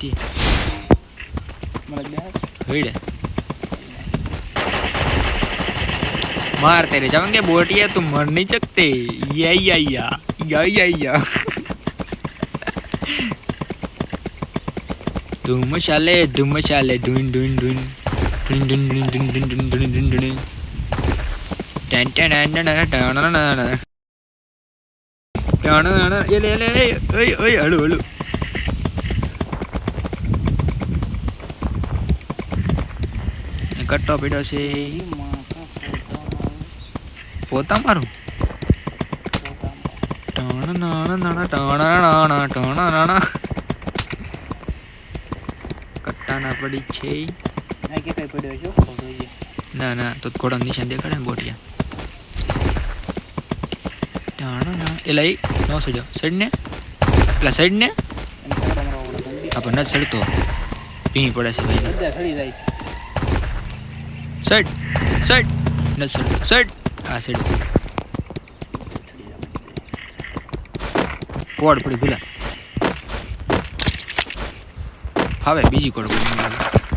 थी मतलब भिड़ मार तेरे जाओगे बोटिया तुम मर नहीं सकते या धूम मशाले ढून ढून ढून ढून ढून ढून ढून ढून ढून ढून ढून ढून ढून टन टन टन टन टन ये ओए हळू हळू कट्टो पीड़ो से पोता मारू टण नाना नाना टण नाना टण नाना कट्टा ना पड़ी छे ना के कई पड़્યો છો જોઈએ ના ના તો ઘોડા નિશાન દેખાડે ને બોટિયા ટણ ના એ લઈ નો સજો સાઈડ ને પેલા સાઈડ ને આપણને નથી સડતો ભીં પડે છે ભાઈ બધા સડી જાય છે સાઈડ સાઈડ નથી સડતો સાઈડ આ સાઈડ કોડ પડી પેલા હવે બીજી કોડ પડી